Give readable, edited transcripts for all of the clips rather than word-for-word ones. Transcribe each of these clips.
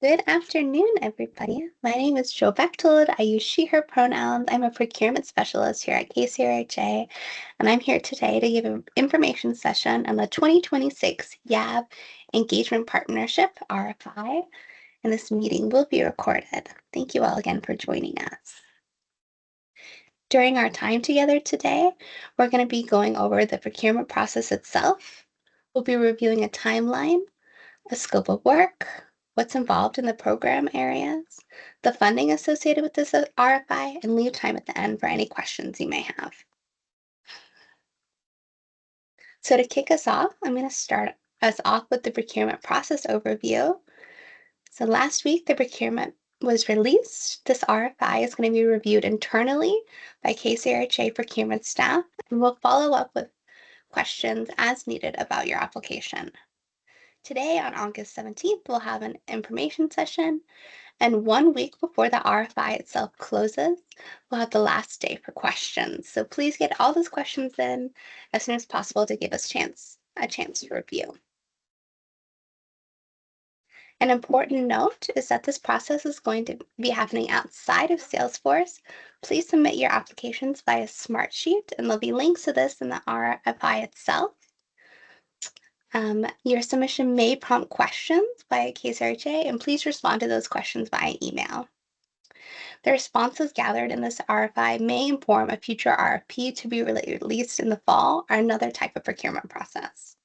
Good afternoon, everybody. My name is Jill Bechtold. I use she, her pronouns. I'm a procurement specialist here at KCRHA, and I'm here today to give an information session on the 2026 YAB Engagement Partnership RFI, and this meeting will be recorded. Thank you all again for joining us. During our time together today, we're going to be going over the procurement process itself. We'll be reviewing a timeline, a scope of work, what's involved in the program areas, the funding associated with this RFI, and leave time at the end for any questions you may have. So to kick us off, I'm going to start us off with the procurement process overview. So last week, the procurement was released. This RFI is going to be reviewed internally by KCRHA procurement staff, and we'll follow up with questions as needed about your application. Today, on August 17th, we'll have an information session, and 1 week before the RFI itself closes, we'll have the last day for questions. So please get all those questions in as soon as possible to give us a chance to review. An important note is that this process is going to be happening outside of Salesforce. Please submit your applications via Smartsheet, and there'll be links to this in the RFI itself. Your submission may prompt questions via KCRHA, and please respond to those questions via email. The responses gathered in this RFI may inform a future RFP to be released in the fall or another type of procurement process.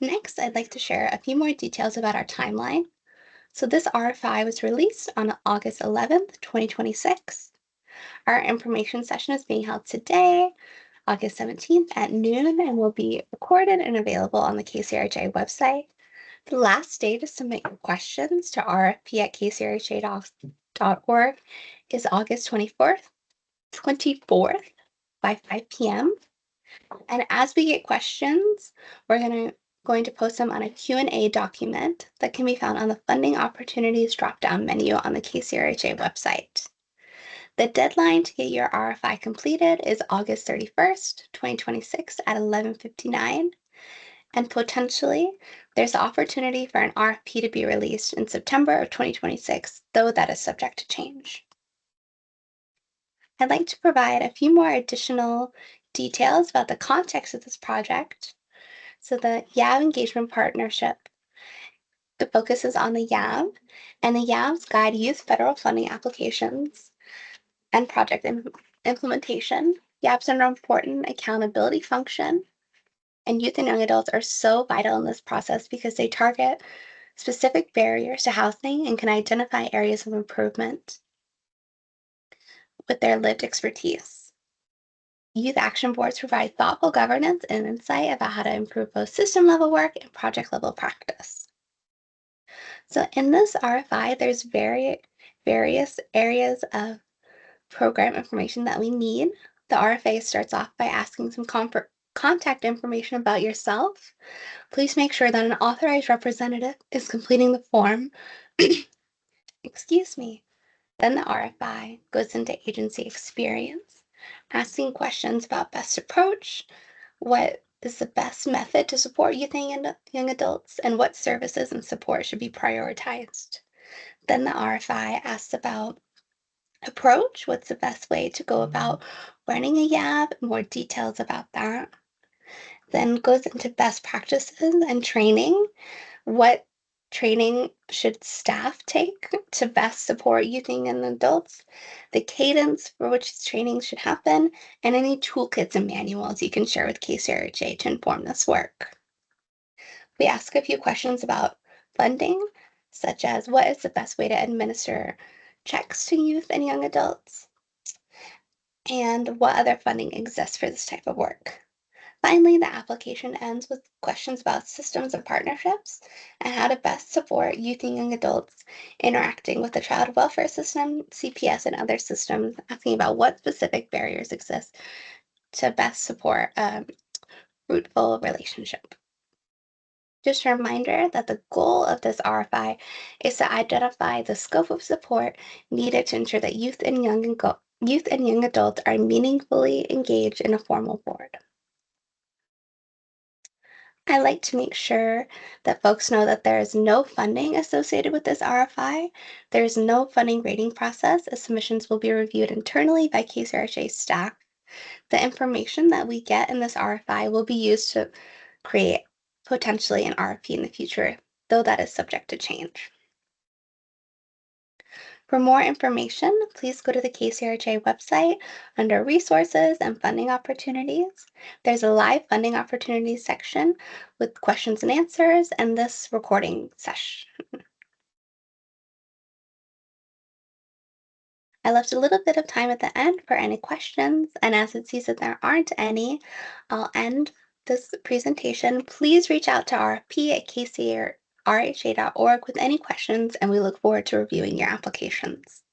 Next, I'd like to share a few more details about our timeline. So this RFI was released on August 11th, 2026. Our information session is being held today, August 17th at noon, and will be recorded and available on the KCRHA website. The last day to submit your questions to rfp@kcrha.org is August 24th by 5 p.m. And as we get questions, we're going to post them on a Q&A document that can be found on the Funding Opportunities drop-down menu on the KCRHA website. The deadline to get your RFI completed is August 31st, 2026 at 11:59, and potentially there's the opportunity for an RFP to be released in September of 2026, though that is subject to change. I'd like to provide a few more additional details about the context of this project. So the YAB Engagement Partnership, the focus is on the YAB, and the YABs guide youth federal funding applications and project implementation. YABs are an important accountability function, and youth and young adults are so vital in this process because they target specific barriers to housing and can identify areas of improvement with their lived expertise. Youth action boards provide thoughtful governance and insight about how to improve both system-level work and project-level practice. So in this RFI, there's various areas of program information that we need. The RFA starts off by asking some contact information about yourself. Please make sure that an authorized representative is completing the form. Excuse me. Then the RFI goes into agency experience, asking questions about best approach, what is the best method to support youth and young adults, and what services and support should be prioritized. Then the RFI asks about approach, what's the best way to go about running a YAB, more details about that. Then goes into best practices and training. What training should staff take to best support youth and adults, the cadence for which training should happen, and any toolkits and manuals you can share with KCRHA to inform this work. We ask a few questions about funding, such as what is the best way to administer checks to youth and young adults, and what other funding exists for this type of work. Finally, the application ends with questions about systems and partnerships and how to best support youth and young adults interacting with the child welfare system, CPS, and other systems, asking about what specific barriers exist to best support a fruitful relationship. Just a reminder that the goal of this RFI is to identify the scope of support needed to ensure that youth and young adults are meaningfully engaged in a formal board. I like to make sure that folks know that there is no funding associated with this RFI. There is no funding rating process, as submissions will be reviewed internally by KCRHA staff. The information that we get in this RFI will be used to create potentially an RFP in the future, though that is subject to change. For more information, please go to the KCRHA website under Resources and Funding Opportunities. There's a live funding opportunities section with questions and answers and this recording session. I left a little bit of time at the end for any questions, and as it sees that there aren't any, I'll end this presentation. Please reach out to rfp@kcrha.org with any questions, and we look forward to reviewing your applications.